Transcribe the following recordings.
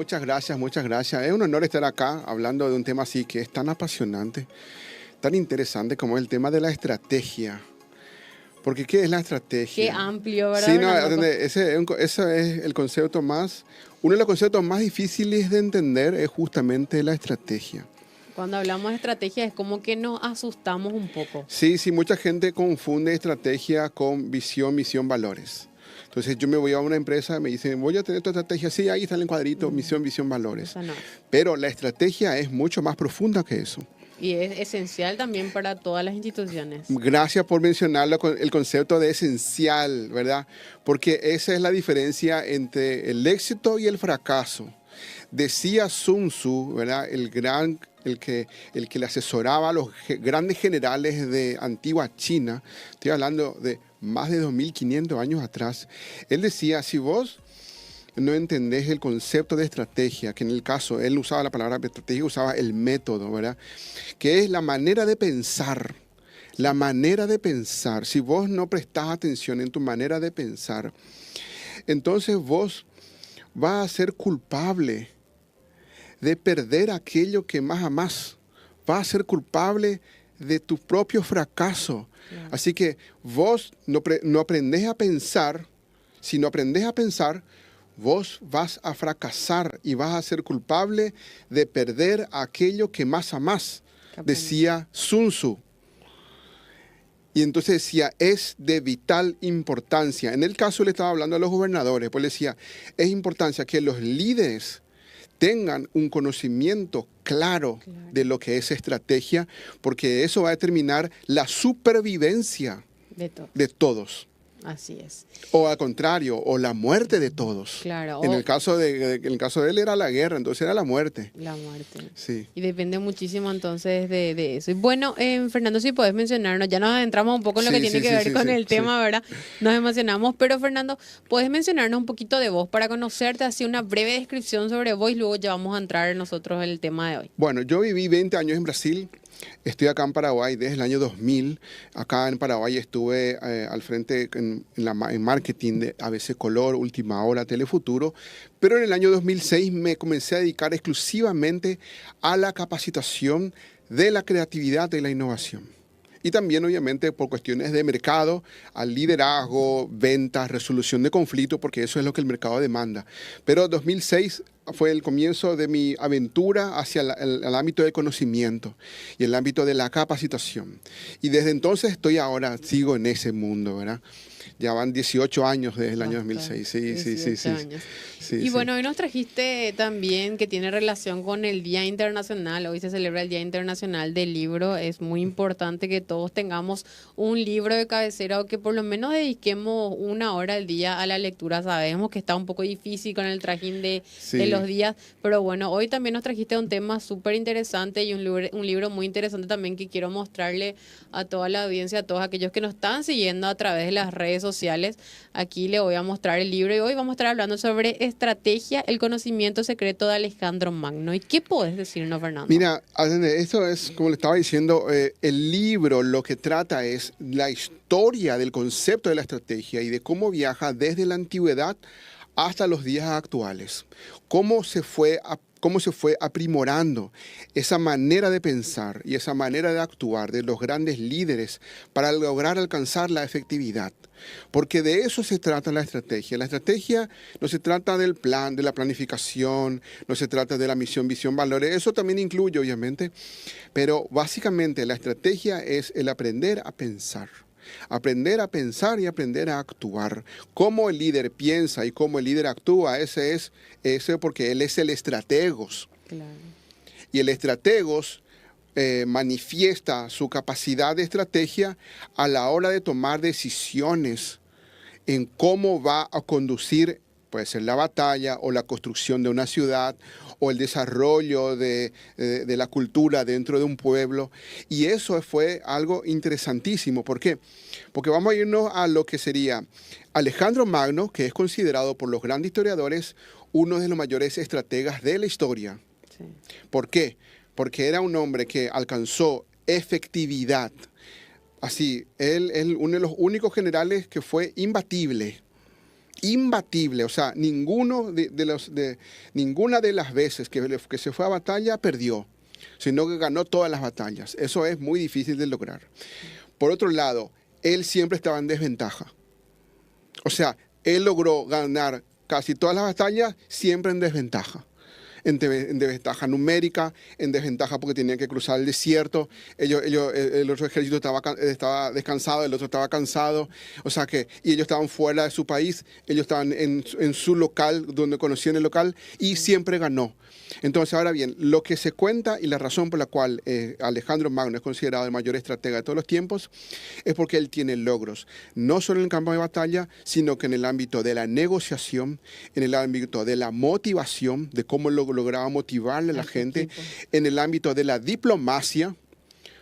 Muchas gracias, muchas gracias. Es un honor estar acá hablando de un tema así que es tan apasionante, tan interesante como el tema de la estrategia. Porque ¿qué es la Qué estrategia? amplio, ¿verdad, Sí, no, Fernando? ese es el concepto más, uno de los conceptos más difíciles de entender es justamente la estrategia. Cuando hablamos de estrategia es como que nos asustamos un poco. Sí, sí, mucha gente confunde estrategia con visión, misión, valores. Entonces yo me voy a una empresa, me dicen, voy a tener tu estrategia. Sí, ahí está el cuadrito, misión, visión, valores. Eso no es. Pero la estrategia es mucho más profunda que eso. Y es esencial también para todas las instituciones. Gracias por mencionarlo, el concepto de esencial, ¿verdad? Porque esa es la diferencia entre el éxito y el fracaso. Decía Sun Tzu, ¿verdad? El que le asesoraba a los grandes generales de antigua China, estoy hablando de más de 2500 años atrás, él decía, si vos no entendés el concepto de estrategia, que en el caso, él usaba la palabra estrategia, usaba el método, ¿verdad? Que es la manera de pensar. La manera de pensar. Si vos no prestás atención en tu manera de pensar, entonces vos vas a ser culpable de perder aquello que más amás. Vas a ser culpable de tu propio fracaso. Claro. Así que vos no aprendés a pensar. Si no aprendés a pensar, vos vas a fracasar y vas a ser culpable de perder aquello que más amás, decía Sun Tzu. Y entonces decía, es de vital importancia. En el caso le estaba hablando a los gobernadores, pues le decía, es importancia que los líderes tengan un conocimiento claro de lo que es estrategia, porque eso va a determinar la supervivencia de todos. Así es. O al contrario, o la muerte de todos. Claro. En el caso de él era la guerra, entonces era la muerte. La muerte. Sí. Y depende muchísimo entonces de eso. Y bueno, Fernando, si podés mencionarnos, ya nos adentramos un poco en lo que tiene que ver con el tema, ¿verdad? Nos emocionamos, pero Fernando, ¿podés mencionarnos un poquito de vos para conocerte, así una breve descripción sobre vos y luego ya vamos a entrar nosotros en el tema de hoy? Bueno, yo viví 20 años en Brasil. Estoy acá en Paraguay desde el año 2000. Acá en Paraguay estuve al frente en marketing de ABC Color, Última Hora, Telefuturo. Pero en el año 2006 me comencé a dedicar exclusivamente a la capacitación de la creatividad y la innovación. Y también, obviamente, por cuestiones de mercado, al liderazgo, ventas, resolución de conflictos, porque eso es lo que el mercado demanda. Pero 2006 fue el comienzo de mi aventura hacia el ámbito del conocimiento y el ámbito de la capacitación. Y desde entonces sigo en ese mundo, ¿verdad? Ya van 18 años desde el año 2006. Sí. Bueno, hoy nos trajiste también que tiene relación con el Día Internacional. Hoy se celebra el Día Internacional del Libro. Es muy importante que todos tengamos un libro de cabecera o que por lo menos dediquemos una hora al día a la lectura. Sabemos que está un poco difícil con el trajín de los días, pero bueno, hoy también nos trajiste un tema súper interesante y un libro muy interesante también que quiero mostrarle a toda la audiencia, a todos aquellos que nos están siguiendo a través de las redes sociales. Aquí le voy a mostrar el libro y hoy vamos a estar hablando sobre Estrategia, el conocimiento secreto de Alejandro Magno. ¿Y qué podés decirnos, Fernando? Mira, esto es, como le estaba diciendo, el libro lo que trata es la historia del concepto de la estrategia y de cómo viaja desde la antigüedad hasta los días actuales. Cómo se fue aprimorando esa manera de pensar y esa manera de actuar de los grandes líderes para lograr alcanzar la efectividad. Porque de eso se trata la estrategia. La estrategia no se trata del plan, de la planificación, no se trata de la misión, visión, valores. Eso también incluye, obviamente. Pero básicamente la estrategia es el aprender a pensar. Aprender a pensar y aprender a actuar. Cómo el líder piensa y cómo el líder actúa, ese porque él es el estrategos. Claro. Y el estrategos manifiesta su capacidad de estrategia a la hora de tomar decisiones en cómo va a conducir, puede ser la batalla o la construcción de una ciudad o el desarrollo de la cultura dentro de un pueblo. Y eso fue algo interesantísimo. ¿Por qué? Porque vamos a irnos a lo que sería Alejandro Magno, que es considerado por los grandes historiadores uno de los mayores estrategas de la historia. Sí. ¿Por qué? Porque era un hombre que alcanzó efectividad. Así, él uno de los únicos generales que fue imbatible. imbatible, o sea, ninguna de las veces que se fue a batalla perdió, sino que ganó todas las batallas. Eso es muy difícil de lograr. Por otro lado, él siempre estaba en desventaja. O sea, él logró ganar casi todas las batallas siempre en desventaja. En desventaja numérica, en desventaja porque tenían que cruzar el desierto. El otro ejército estaba descansado, el otro estaba cansado. O sea y ellos estaban fuera de su país, ellos estaban en su local, donde conocían el local, y siempre ganó. Entonces, ahora bien, lo que se cuenta y la razón por la cual Alejandro Magno es considerado el mayor estratega de todos los tiempos es porque él tiene logros, no solo en el campo de batalla, sino que en el ámbito de la negociación, en el ámbito de la motivación, de cómo lograba motivarle a la gente, en el ámbito de la diplomacia,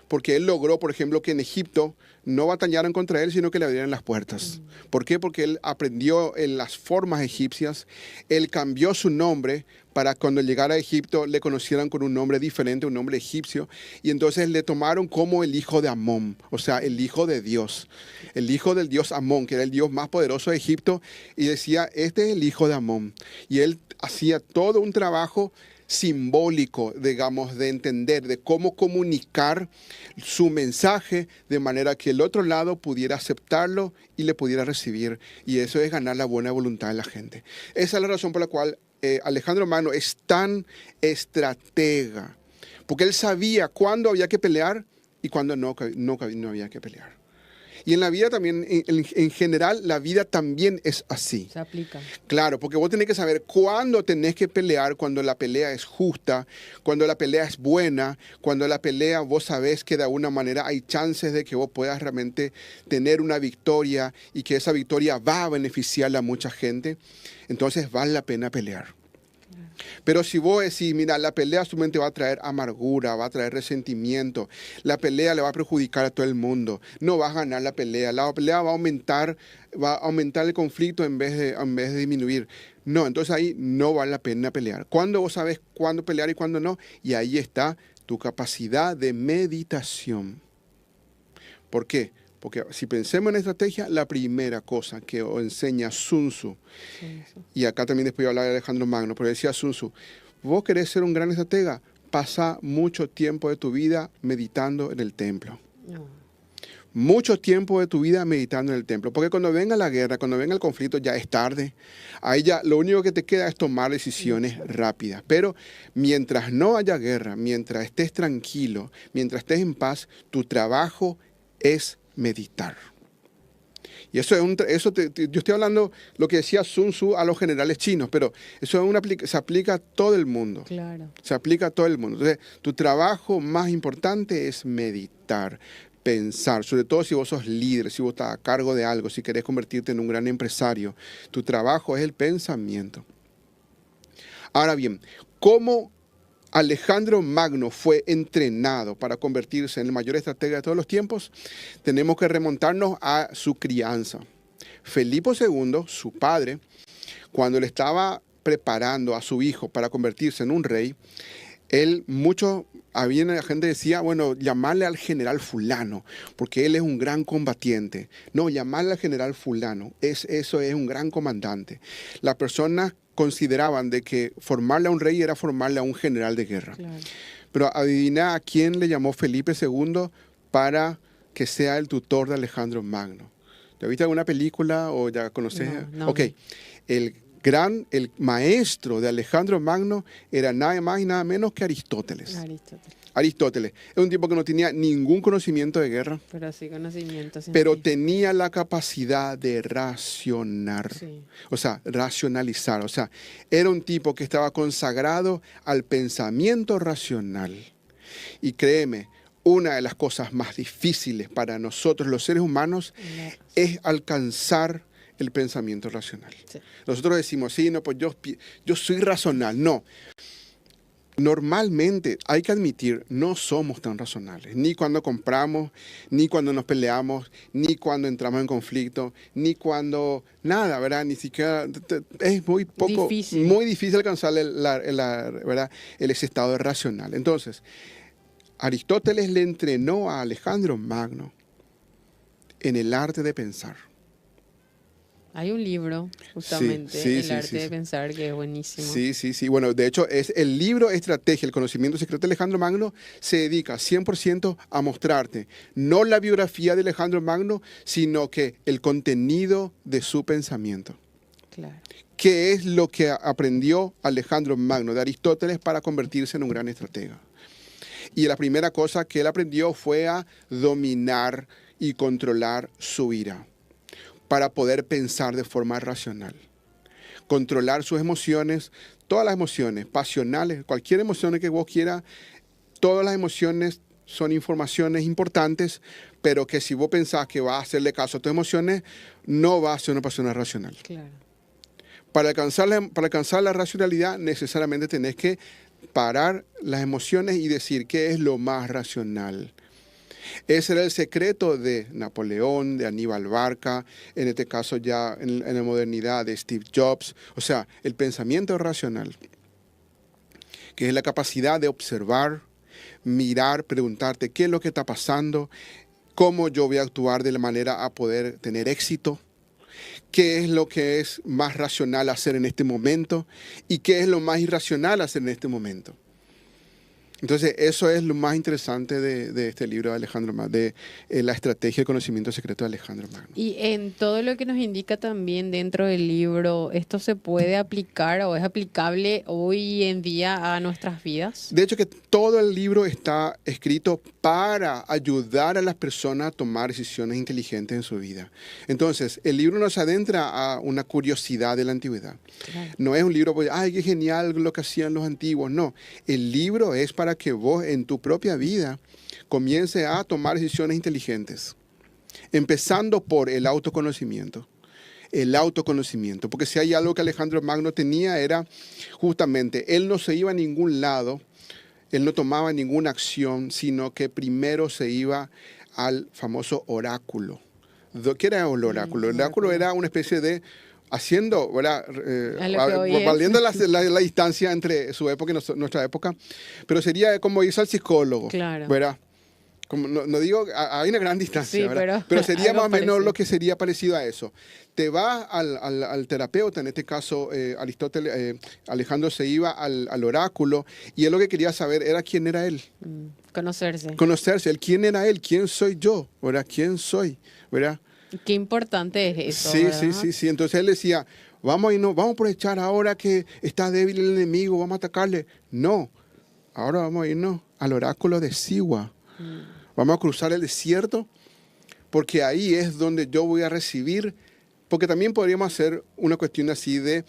porque él logró, por ejemplo, que en Egipto no batallaran contra él, sino que le abrieran las puertas. ¿Por qué? Porque él aprendió en las formas egipcias, él cambió su nombre para cuando llegara a Egipto le conocieran con un nombre diferente, un nombre egipcio, y entonces le tomaron como el hijo de Amón, o sea, el hijo de Dios, el hijo del dios Amón, que era el dios más poderoso de Egipto, y decía, este es el hijo de Amón. Y él hacía todo un trabajo simbólico, digamos, de entender, de cómo comunicar su mensaje de manera que el otro lado pudiera aceptarlo y le pudiera recibir. Y eso es ganar la buena voluntad de la gente. Esa es la razón por la cual Alejandro Magno es tan estratega, porque él sabía cuándo había que pelear y cuándo no había que pelear. Y en la vida también, en general, la vida también es así. Se aplica. Claro, porque vos tenés que saber cuándo tenés que pelear, cuando la pelea es justa, cuando la pelea es buena, cuando la pelea vos sabés que de alguna manera hay chances de que vos puedas realmente tener una victoria y que esa victoria va a beneficiar a mucha gente. Entonces vale la pena pelear. Pero si vos decís, mira, la pelea solamente va a traer amargura, va a traer resentimiento, la pelea le va a perjudicar a todo el mundo, no vas a ganar la pelea va a aumentar el conflicto en vez de disminuir. No, entonces ahí no vale la pena pelear. ¿Cuándo vos sabés cuándo pelear y cuándo no? Y ahí está tu capacidad de meditación. ¿Por qué? Porque si pensemos en estrategia, la primera cosa que enseña Sun Tzu, y acá también después voy a hablar de Alejandro Magno, pero decía Sun Tzu, vos querés ser un gran estratega, pasa mucho tiempo de tu vida meditando en el templo. No. Mucho tiempo de tu vida meditando en el templo, porque cuando venga la guerra, cuando venga el conflicto, ya es tarde. Ahí ya lo único que te queda es tomar decisiones rápidas. Pero mientras no haya guerra, mientras estés tranquilo, mientras estés en paz, tu trabajo es meditar. Y yo estoy hablando lo que decía Sun Tzu a los generales chinos, pero eso se aplica a todo el mundo. Claro. Se aplica a todo el mundo. Entonces, tu trabajo más importante es meditar, pensar, sobre todo si vos sos líder, si vos estás a cargo de algo, si querés convertirte en un gran empresario. Tu trabajo es el pensamiento. Ahora bien, ¿cómo Alejandro Magno fue entrenado para convertirse en el mayor estratega de todos los tiempos? Tenemos que remontarnos a su crianza. Felipe II, su padre, cuando le estaba preparando a su hijo para convertirse en un rey, había la gente que decía, bueno, llamarle al general fulano, porque él es un gran combatiente. No, llamarle al general fulano, eso es un gran comandante. Las personas consideraban de que formarle a un rey era formarle a un general de guerra. Claro. Pero adivina a quién le llamó Felipe II para que sea el tutor de Alejandro Magno. ¿Ya viste alguna película o ya conoces? No. Ok, el maestro de Alejandro Magno era nada más y nada menos que Aristóteles. Aristóteles es un tipo que no tenía ningún conocimiento de guerra, pero sí conocimiento. Pero tenía la capacidad de racionar, sí. O sea, racionalizar. O sea, era un tipo que estaba consagrado al pensamiento racional. Y créeme, una de las cosas más difíciles para nosotros los seres humanos es alcanzar el pensamiento racional. Sí. Nosotros decimos, sí, no, pues yo soy racional. No. Normalmente, hay que admitir, no somos tan razonables. Ni cuando compramos, ni cuando nos peleamos, ni cuando entramos en conflicto, ni cuando nada, ¿verdad? Ni siquiera, es muy difícil alcanzar ¿verdad? Ese estado racional. Entonces, Aristóteles le entrenó a Alejandro Magno en el arte de pensar. Hay un libro, justamente, sí, El sí, arte sí, de sí. pensar, que es buenísimo. Sí, sí, sí. Bueno, de hecho, es el libro Estrategia, el conocimiento secreto de Alejandro Magno se dedica 100% a mostrarte no la biografía de Alejandro Magno, sino que el contenido de su pensamiento. Claro. ¿Qué es lo que aprendió Alejandro Magno de Aristóteles para convertirse en un gran estratega? Y la primera cosa que él aprendió fue a dominar y controlar su ira para poder pensar de forma racional. Controlar sus emociones, todas las emociones, pasionales, cualquier emoción que vos quieras, todas las emociones son informaciones importantes, pero que si vos pensás que vas a hacerle caso a tus emociones, no va a ser una persona racional. Claro. Para alcanzar la racionalidad, necesariamente tenés que parar las emociones y decir qué es lo más racional. Ese era el secreto de Napoleón, de Aníbal Barca, en este caso ya en la modernidad de Steve Jobs. O sea, el pensamiento racional, que es la capacidad de observar, mirar, preguntarte qué es lo que está pasando, cómo yo voy a actuar de la manera a poder tener éxito, qué es lo que es más racional hacer en este momento y qué es lo más irracional hacer en este momento. Entonces, eso es lo más interesante de este libro de Alejandro Magno, de la estrategia de conocimiento secreto de Alejandro Magno. Y en todo lo que nos indica también dentro del libro, ¿esto se puede aplicar o es aplicable hoy en día a nuestras vidas? De hecho, que todo el libro está escrito para ayudar a las personas a tomar decisiones inteligentes en su vida. Entonces, el libro nos adentra a una curiosidad de la antigüedad. Claro. No es un libro, pues, ay, qué genial lo que hacían los antiguos. No, el libro es para que vos en tu propia vida comiences a tomar decisiones inteligentes. Empezando por el autoconocimiento. El autoconocimiento. Porque si hay algo que Alejandro Magno tenía era justamente, él no se iba a ningún lado, él no tomaba ninguna acción, sino que primero se iba al famoso oráculo. ¿Qué era el oráculo? El oráculo era una especie de haciendo, ¿verdad? A lo que hoy es. Valiendo la distancia entre su época y nuestra época, pero sería como irse al psicólogo, Claro. ¿verdad? Como, no digo, hay una gran distancia, Sí, ¿verdad? Pero sería algo más o menos parecido. lo que sería parecido a eso. Te vas al terapeuta, en este caso Alejandro se iba al oráculo, y él lo que quería saber era quién era él. Conocerse. Conocerse, él, quién era él, quién soy yo, ¿verdad? ¿Quién soy? ¿Verdad? Qué importante es eso, Sí, ¿verdad? sí, sí, sí. Entonces él decía, vamos a aprovechar ahora que está débil el enemigo, vamos a atacarle. No, ahora vamos a irnos al oráculo de Siwa. Vamos a cruzar el desierto, porque ahí es donde yo voy a recibir, porque también podríamos hacer una cuestión así de,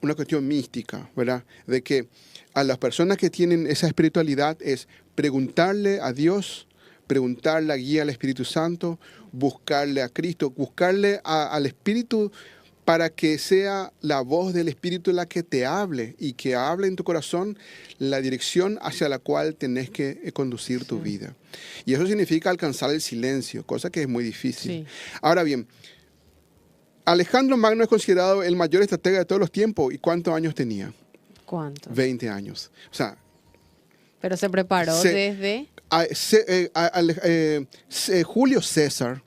una cuestión mística, ¿verdad? De que a las personas que tienen esa espiritualidad es preguntarle a Dios, preguntarle la guía al Espíritu Santo, buscarle a Cristo, buscarle al Espíritu para que sea la voz del Espíritu la que te hable y que hable en tu corazón la dirección hacia la cual tenés que conducir tu vida. Y eso significa alcanzar el silencio, cosa que es muy difícil. Sí. Ahora bien, Alejandro Magno es considerado el mayor estratega de todos los tiempos. ¿Y cuántos años tenía? ¿Cuánto? 20 años. O sea, Pero se preparó desde... Julio César,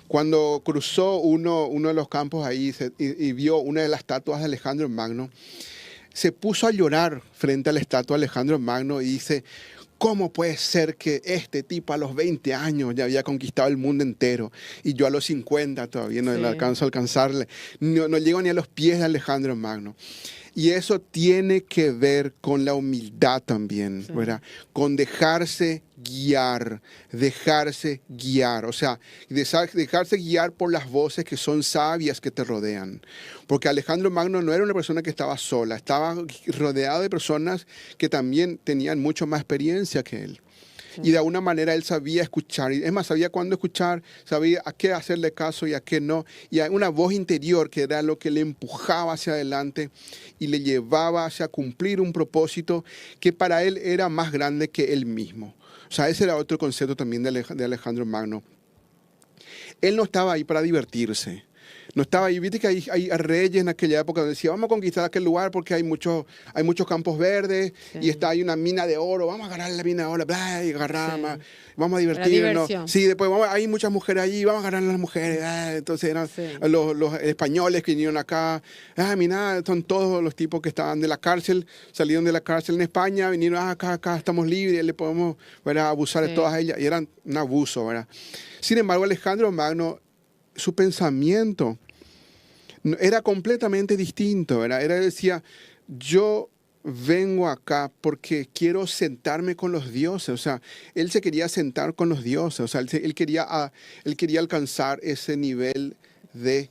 cuando cruzó uno de los campos ahí y vio una de las estatuas de Alejandro Magno, se puso a llorar frente a la estatua de Alejandro Magno y dice, ¿cómo puede ser que este tipo a los 20 años ya había conquistado el mundo entero y yo a los 50 todavía no le alcanzo a alcanzarle? No llego ni a los pies de Alejandro Magno. Y eso tiene que ver con la humildad también, ¿verdad? Con dejarse guiar. O sea, dejarse guiar por las voces que son sabias que te rodean. Porque Alejandro Magno no era una persona que estaba sola, estaba rodeado de personas que también tenían mucho más experiencia que él. Y de alguna manera él sabía escuchar, y es más, sabía cuándo escuchar, sabía a qué hacerle caso y a qué no. Y hay una voz interior que era lo que le empujaba hacia adelante y le llevaba hacia cumplir un propósito que para él era más grande que él mismo. O sea, ese era otro concepto también de Alejandro Magno. Él no estaba ahí para divertirse. No estaba ahí, viste que hay reyes en aquella época donde decía, vamos a conquistar aquel lugar porque hay muchos campos verdes y está ahí una mina de oro, vamos a agarrar la mina de oro, bla, y agarrar, vamos a Era divertirnos. diversión. Sí, después hay muchas mujeres allí, vamos a agarrar a las mujeres. Entonces eran los españoles que vinieron acá. Mira, son todos los tipos que estaban de la cárcel, salieron de la cárcel en España, vinieron, acá estamos libres, le podemos, ¿verdad?, abusar de todas ellas. Y eran un abuso, ¿verdad? Sin embargo, Alejandro Magno, su pensamiento era completamente distinto, ¿verdad? Él decía, yo vengo acá porque quiero sentarme con los dioses. O sea, él se quería sentar con los dioses. O sea, él quería alcanzar ese nivel de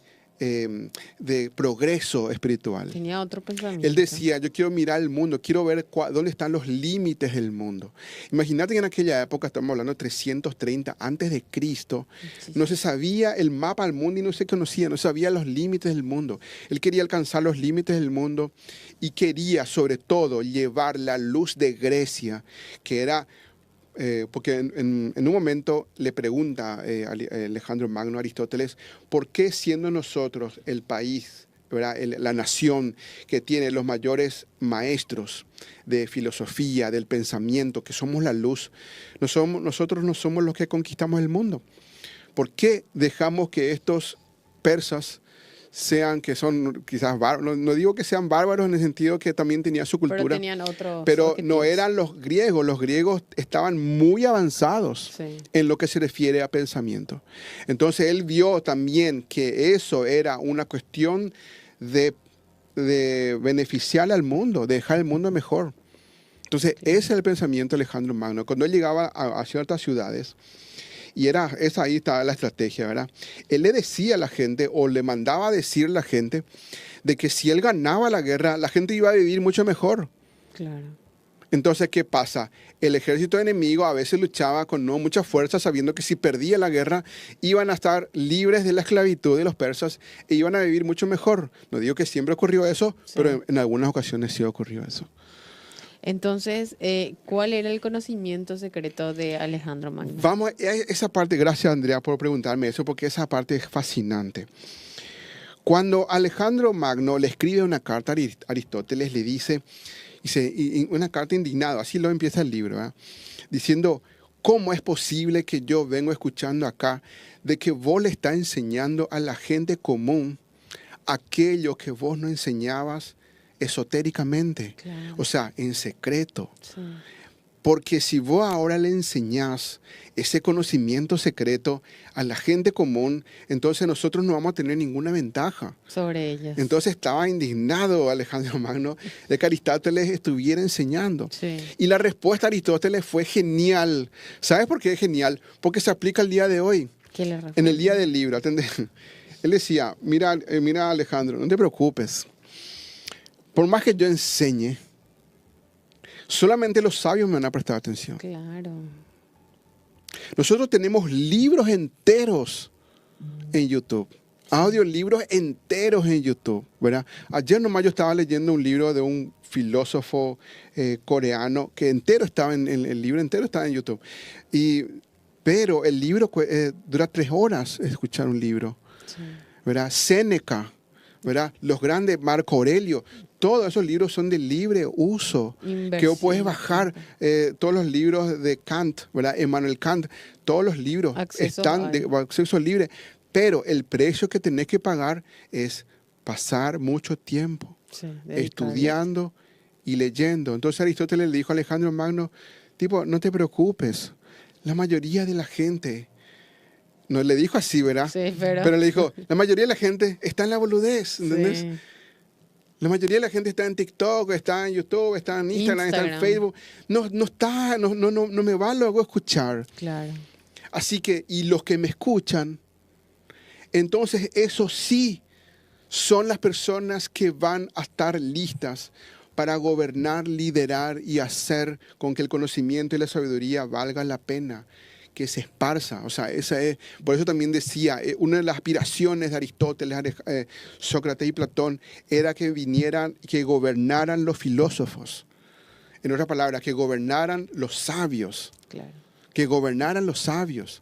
progreso espiritual. Tenía otro pensamiento. Él decía, yo quiero mirar el mundo, quiero ver dónde están los límites del mundo. Imagínate que en aquella época, estamos hablando de 330 antes de Cristo, no se sabía el mapa del mundo y no se conocía, no sabía los límites del mundo. Él quería alcanzar los límites del mundo y quería, sobre todo, llevar la luz de Grecia, que era... porque en un momento le pregunta Alejandro Magno a Aristóteles, ¿por qué siendo nosotros el país, ¿verdad?, la nación que tiene los mayores maestros de filosofía, del pensamiento, que somos la luz, nosotros no somos los que conquistamos el mundo? ¿Por qué dejamos que estos persas sean, que son quizás bárbaros, no digo que sean bárbaros en el sentido que también tenían su cultura, pero tenían otros pero objetivos. no eran los griegos estaban muy avanzados en lo que se refiere a pensamiento. Entonces él vio también que eso era una cuestión de beneficiar al mundo, de dejar el mundo mejor. Entonces ese es el pensamiento de Alejandro Magno. Cuando él llegaba a ciertas ciudades, y ahí estaba la estrategia, ¿verdad? Él le decía a la gente, o le mandaba a decir a la gente, de que si él ganaba la guerra, la gente iba a vivir mucho mejor. Claro. Entonces, ¿qué pasa? El ejército enemigo a veces luchaba con no mucha fuerza, sabiendo que si perdía la guerra, iban a estar libres de la esclavitud de los persas e iban a vivir mucho mejor. No digo que siempre ocurrió eso, pero en algunas ocasiones sí ocurrió eso. Entonces, ¿cuál era el conocimiento secreto de Alejandro Magno? Vamos a esa parte, gracias Andrea por preguntarme eso, porque esa parte es fascinante. Cuando Alejandro Magno le escribe una carta a Aristóteles, le dice, una carta indignado, así lo empieza el libro, ¿eh?, diciendo, ¿cómo es posible que yo vengo escuchando acá de que vos le estás enseñando a la gente común aquello que vos no enseñabas esotéricamente? Claro. O sea, en secreto. Sí. Porque si vos ahora le enseñás ese conocimiento secreto a la gente común, entonces nosotros no vamos a tener ninguna ventaja sobre ellas. Entonces estaba indignado Alejandro Magno de que Aristóteles estuviera enseñando. Sí. Y la respuesta de Aristóteles fue genial. ¿Sabes por qué es genial? Porque se aplica al día de hoy. ¿Qué le responde? En el día del libro. Él decía, mira Alejandro, no te preocupes. Por más que yo enseñe, solamente los sabios me van a prestar atención. Claro. Nosotros tenemos libros enteros en YouTube. Audiolibros enteros en YouTube, ¿verdad? Ayer nomás yo estaba leyendo un libro de un filósofo coreano que entero estaba el libro entero estaba en YouTube. Pero el libro dura 3 horas escuchar un libro, sí, ¿verdad? Séneca, ¿verdad? Los grandes, Marco Aurelio, todos esos libros son de libre uso. Que vos puedes bajar todos los libros de Kant, ¿verdad? Emmanuel Kant, todos los libros están de acceso libre. Pero el precio que tenés que pagar es pasar mucho tiempo estudiando y leyendo. Entonces Aristóteles le dijo a Alejandro Magno, no te preocupes, la mayoría de la gente, no le dijo así, ¿verdad? Sí, pero le dijo, la mayoría de la gente está en la boludez, ¿entendés? Sí. La mayoría de la gente está en TikTok, está en YouTube, está en Instagram. Está en Facebook. No me va luego a escuchar. Claro. Así que, y los que me escuchan, entonces esos sí son las personas que van a estar listas para gobernar, liderar y hacer con que el conocimiento y la sabiduría valga la pena, que se esparza. O sea, por eso también decía, una de las aspiraciones de Aristóteles, Sócrates y Platón era que gobernaran los filósofos. En otras palabras, que gobernaran los sabios. Claro. Que gobernaran los sabios.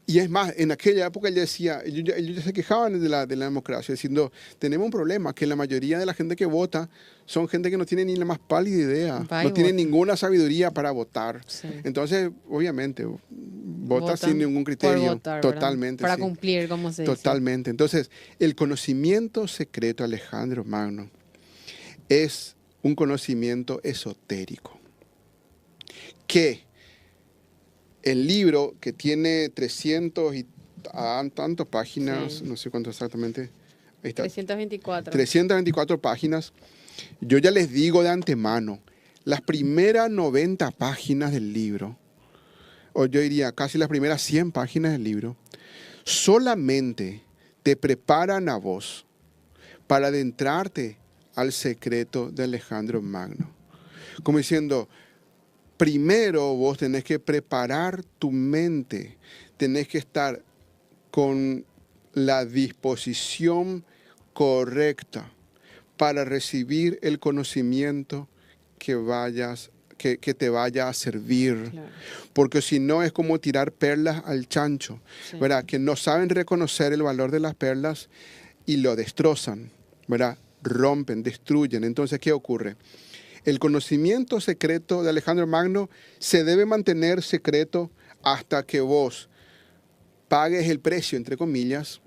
Y es más, en aquella época él decía, ellos se quejaban de la democracia, diciendo, tenemos un problema, que la mayoría de la gente que vota son gente que no tiene ni la más pálida idea, Va y no tiene vota. ninguna sabiduría para votar. Sí. Entonces, obviamente, vota Votan sin ningún por criterio. votar, ¿verdad? Totalmente. Para sí. cumplir, como se dice. Totalmente. Entonces, el conocimiento secreto de Alejandro Magno es un conocimiento esotérico. Que el libro, que tiene 300 y tantas páginas, Sí. no sé cuánto exactamente, ahí está, 324. 324 páginas, yo ya les digo de antemano, las primeras 90 páginas del libro, o yo diría casi las primeras 100 páginas del libro, solamente te preparan a vos para adentrarte al secreto de Alejandro Magno. Como diciendo, primero vos tenés que preparar tu mente, tenés que estar con la disposición correcta para recibir el conocimiento que te vaya a servir. Claro. Porque si no es como tirar perlas al chancho, Sí. ¿verdad? Que no saben reconocer el valor de las perlas y lo destrozan, ¿verdad? Rompen, destruyen. Entonces, ¿qué ocurre? El conocimiento secreto de Alejandro Magno se debe mantener secreto hasta que vos pagues el precio, entre comillas,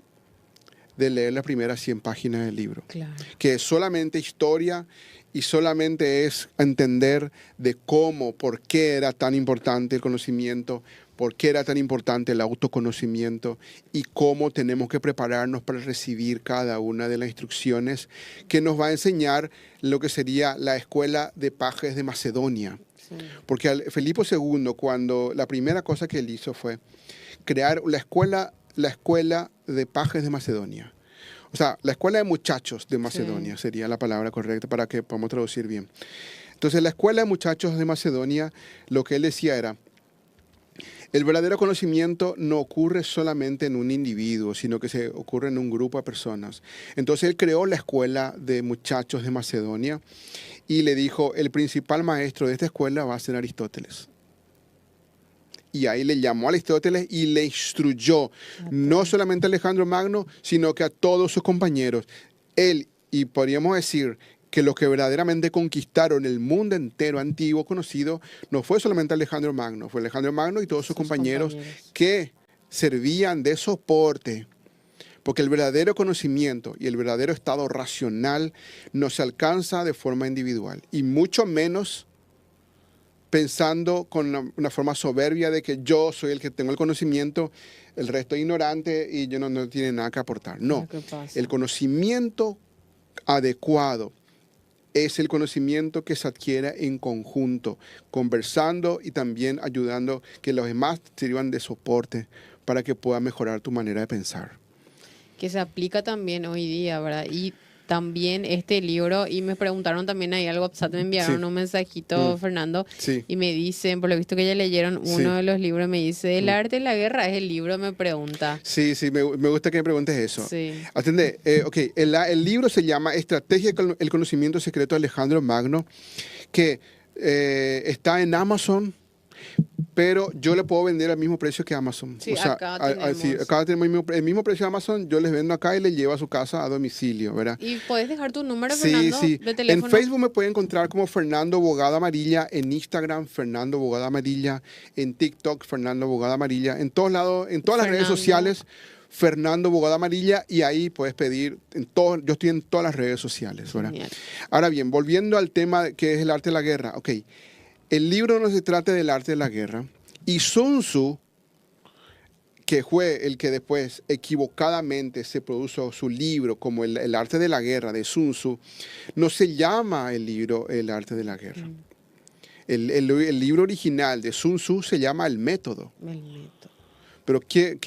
de leer las primeras 100 páginas del libro. Claro. Que es solamente historia y solamente es entender de cómo, por qué era tan importante el conocimiento, por qué era tan importante el autoconocimiento y cómo tenemos que prepararnos para recibir cada una de las instrucciones que nos va a enseñar lo que sería la escuela de pajes de Macedonia. Sí. Porque Felipe II, cuando la primera cosa que él hizo fue crear la escuela de pajes de Macedonia. O sea, la escuela de muchachos de Macedonia sería la palabra correcta para que podamos traducir bien. Entonces, la escuela de muchachos de Macedonia, lo que él decía era, el verdadero conocimiento no ocurre solamente en un individuo, sino que se ocurre en un grupo de personas. Entonces, él creó la escuela de muchachos de Macedonia y le dijo, el principal maestro de esta escuela va a ser Aristóteles. Y ahí le llamó a Aristóteles y le instruyó, no solamente a Alejandro Magno, sino que a todos sus compañeros. Él, y podríamos decir que los que verdaderamente conquistaron el mundo entero antiguo conocido, no fue solamente Alejandro Magno, fue Alejandro Magno y todos sus compañeros que servían de soporte. Porque el verdadero conocimiento y el verdadero estado racional no se alcanza de forma individual, y mucho menos pensando con una forma soberbia de que yo soy el que tengo el conocimiento, el resto es ignorante y yo no tiene nada que aportar. No, el conocimiento adecuado es el conocimiento que se adquiere en conjunto, conversando y también ayudando que los demás sirvan de soporte para que pueda mejorar tu manera de pensar. Que se aplica también hoy día, ¿verdad? Y también este libro, y me preguntaron también ahí al WhatsApp, me enviaron un mensajito, Fernando, y me dicen, por lo visto que ya leyeron uno de los libros, me dice, ¿el arte de la guerra es el libro? Me pregunta. Sí, me gusta que me preguntes eso. Sí. Atende, el libro se llama Estrategia el conocimiento secreto de Alejandro Magno, que está en Amazon, pero yo le puedo vender al mismo precio que Amazon. Sí, o sea, acá tenemos. acá tenemos el mismo precio de Amazon, yo les vendo acá y les llevo a su casa a domicilio, ¿verdad? ¿Y puedes dejar tu número, Fernando, de teléfono? En Facebook me pueden encontrar como Fernando Bogado Amarilla, en Instagram Fernando Bogado Amarilla, en TikTok Fernando Bogado Amarilla, en todos lados, en todas las redes sociales Fernando Bogado Amarilla, y ahí puedes pedir, yo estoy en todas las redes sociales, ¿verdad? Genial. Ahora bien, volviendo al tema que es el arte de la guerra, el libro no se trata del arte de la guerra, y Sun Tzu, que fue el que después equivocadamente se produjo su libro como el arte de la guerra de Sun Tzu, no se llama el libro el arte de la guerra. El libro original de Sun Tzu se llama El Método. El Método. Pero ¿qué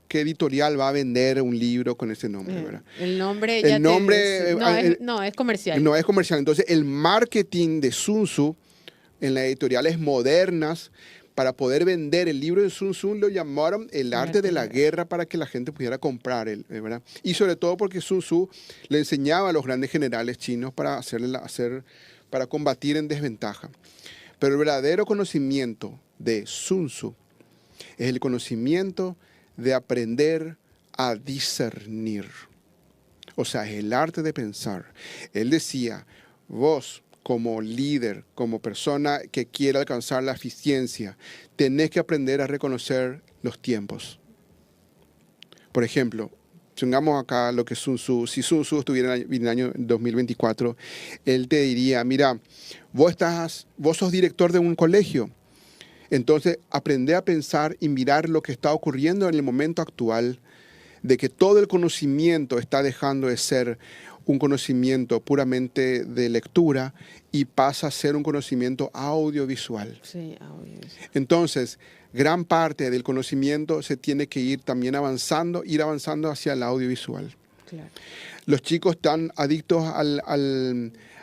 editorial va a vender un libro con ese nombre? ¿Verdad? El nombre no es comercial. No es comercial. Entonces, el marketing de Sun Tzu en las editoriales modernas, para poder vender el libro de Sun Tzu, lo llamaron el arte de la guerra, para que la gente pudiera comprar, ¿verdad? Y sobre todo porque Sun Tzu le enseñaba a los grandes generales chinos para combatir en desventaja. Pero el verdadero conocimiento de Sun Tzu Es el conocimiento de aprender a discernir. O sea, es el arte de pensar. Él decía, vos como líder, como persona que quiere alcanzar la eficiencia, tenés que aprender a reconocer los tiempos. Por ejemplo, tengamos acá lo que Sun Tzu. Si Sun Tzu estuviera en el año 2024, él te diría, mira, vos sos director de un colegio. Entonces, aprende a pensar y mirar lo que está ocurriendo en el momento actual, de que todo el conocimiento está dejando de ser un conocimiento puramente de lectura y pasa a ser un conocimiento audiovisual. Sí, audiovisual. Entonces, gran parte del conocimiento se tiene que ir también ir avanzando hacia el audiovisual. Claro. Los chicos están adictos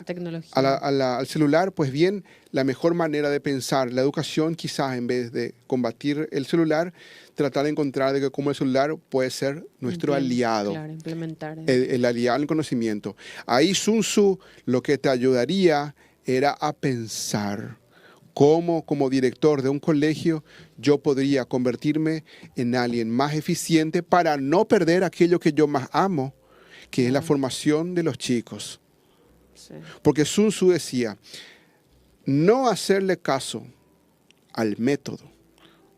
Tecnología. al celular, pues bien, la mejor manera de pensar la educación, quizás en vez de combatir el celular, tratar de encontrar de que cómo el celular puede ser nuestro aliado. Claro, implementar. El aliado en el conocimiento. Ahí Sun Tzu lo que te ayudaría era a pensar cómo como director de un colegio yo podría convertirme en alguien más eficiente para no perder aquello que yo más amo, que es la formación de los chicos. Sí. Porque Sun Tzu decía, no hacerle caso al método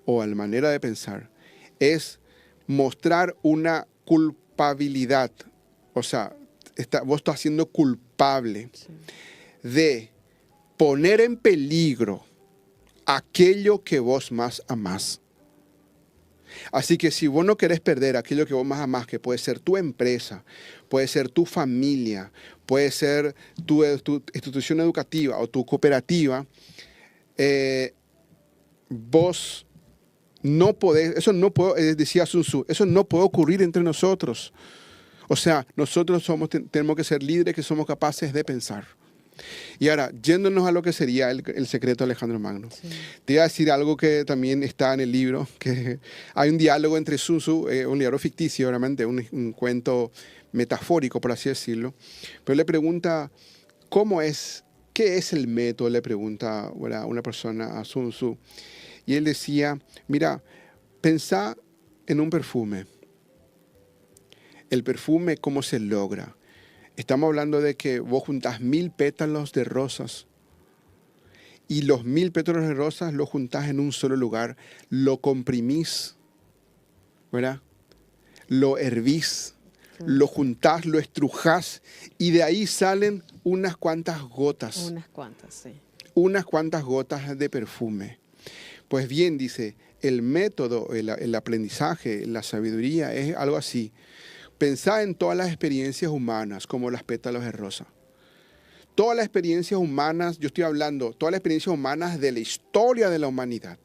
o a la manera de pensar es mostrar una culpabilidad. O sea, vos estás siendo culpable de poner en peligro aquello que vos más amás. Así que si vos no querés perder aquello que vos más amás, que puede ser tu empresa, puede ser tu familia, puede ser tu institución educativa o tu cooperativa, vos no podés, decía Sun Tzu, eso no puede ocurrir entre nosotros. O sea, nosotros tenemos que ser líderes que somos capaces de pensar. Y ahora, yéndonos a lo que sería el secreto de Alejandro Magno, Sí. te iba a decir algo que también está en el libro, que hay un diálogo entre Sun Tzu, un libro ficticio, realmente, un cuento metafórico, por así decirlo, pero le pregunta, ¿qué es el método? Le pregunta una persona a Sun Tzu. Y él decía, mira, pensá en un perfume. El perfume, ¿cómo se logra? Estamos hablando de que vos juntás 1000 pétalos de rosas y los 1000 pétalos de rosas los juntás en un solo lugar, lo comprimís, ¿verdad? Lo hervís, lo juntás, lo estrujás y de ahí salen unas cuantas gotas. Unas cuantas, sí. Unas cuantas gotas de perfume. Pues bien, dice, el método, el aprendizaje, la sabiduría es algo así. Pensá en todas las experiencias humanas como las pétalos de rosa. Todas las experiencias humanas, yo estoy hablando, todas las experiencias humanas de la historia de la humanidad.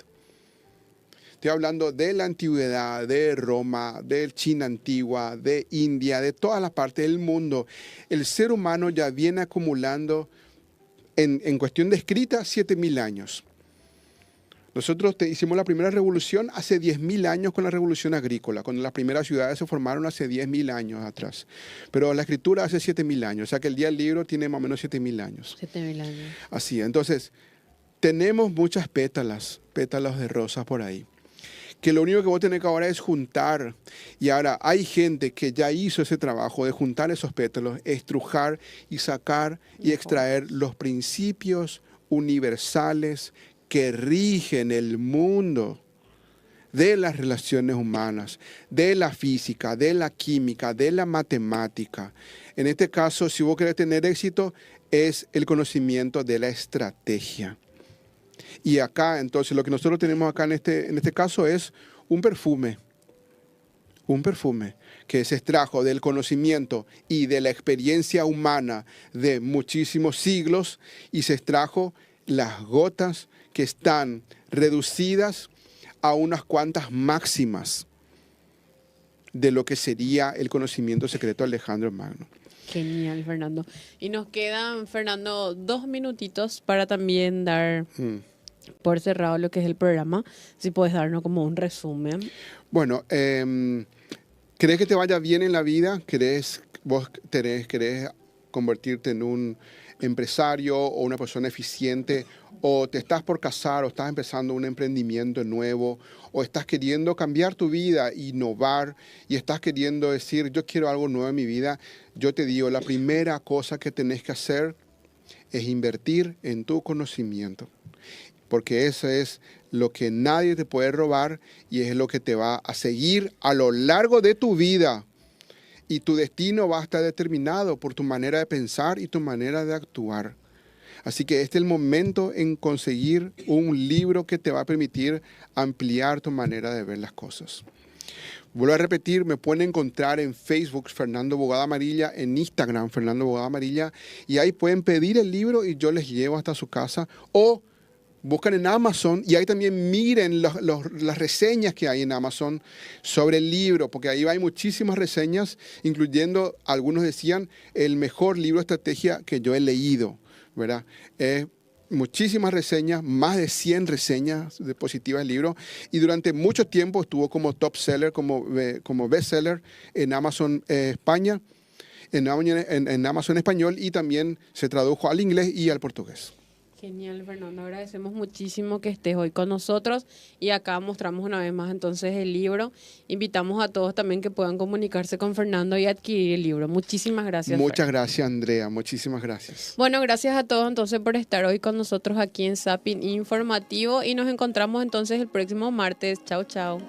Estoy hablando de la antigüedad, de Roma, de China antigua, de India, de todas las partes del mundo. El ser humano ya viene acumulando, en cuestión de escrita, 7000 años. Nosotros hicimos la primera revolución hace 10.000 años con la revolución agrícola, cuando las primeras ciudades se formaron hace 10.000 años atrás. Pero la escritura hace 7.000 años, o sea que el día del libro tiene más o menos 7.000 años. 7.000 años. Así, entonces, tenemos muchas pétalos de rosas por ahí, que lo único que vos tenés que ahora es juntar. Y ahora hay gente que ya hizo ese trabajo de juntar esos pétalos, estrujar y sacar y extraer los principios universales que rigen el mundo de las relaciones humanas, de la física, de la química, de la matemática. En este caso, si vos querés tener éxito, es el conocimiento de la estrategia. Y acá, entonces, lo que nosotros tenemos acá en este caso es un perfume que se extrajo del conocimiento y de la experiencia humana de muchísimos siglos y se extrajo las gotas que están reducidas a unas cuantas máximas de lo que sería el conocimiento secreto de Alejandro Magno. Genial, Fernando. Y nos quedan, Fernando, 2 minutitos para también dar por cerrado lo que es el programa. Si puedes darnos como un resumen. Bueno, ¿crees que te vaya bien en la vida? ¿Querés convertirte en un empresario o una persona eficiente, o te estás por casar, o estás empezando un emprendimiento nuevo, o estás queriendo cambiar tu vida, innovar, y estás queriendo decir, yo quiero algo nuevo en mi vida, yo te digo, la primera cosa que tenés que hacer es invertir en tu conocimiento. Porque eso es lo que nadie te puede robar y es lo que te va a seguir a lo largo de tu vida. Y tu destino va a estar determinado por tu manera de pensar y tu manera de actuar. Así que este es el momento en conseguir un libro que te va a permitir ampliar tu manera de ver las cosas. Vuelvo a repetir, me pueden encontrar en Facebook, Fernando Bogada Amarilla, en Instagram, Fernando Bogada Amarilla, y ahí pueden pedir el libro y yo les llevo hasta su casa, o buscan en Amazon y ahí también miren las reseñas que hay en Amazon sobre el libro, porque ahí hay muchísimas reseñas, incluyendo, algunos decían, el mejor libro de estrategia que yo he leído, ¿verdad? Muchísimas reseñas, más de 100 reseñas positivas del libro, y durante mucho tiempo estuvo como top seller, como best seller en Amazon España, en Amazon Español, y también se tradujo al inglés y al portugués. Genial, Fernando. Agradecemos muchísimo que estés hoy con nosotros y acá mostramos una vez más entonces el libro. Invitamos a todos también que puedan comunicarse con Fernando y adquirir el libro. Muchísimas gracias. Muchas gracias, Andrea. Muchísimas gracias. Bueno, gracias a todos entonces por estar hoy con nosotros aquí en Zapping Informativo y nos encontramos entonces el próximo martes. Chao, chao.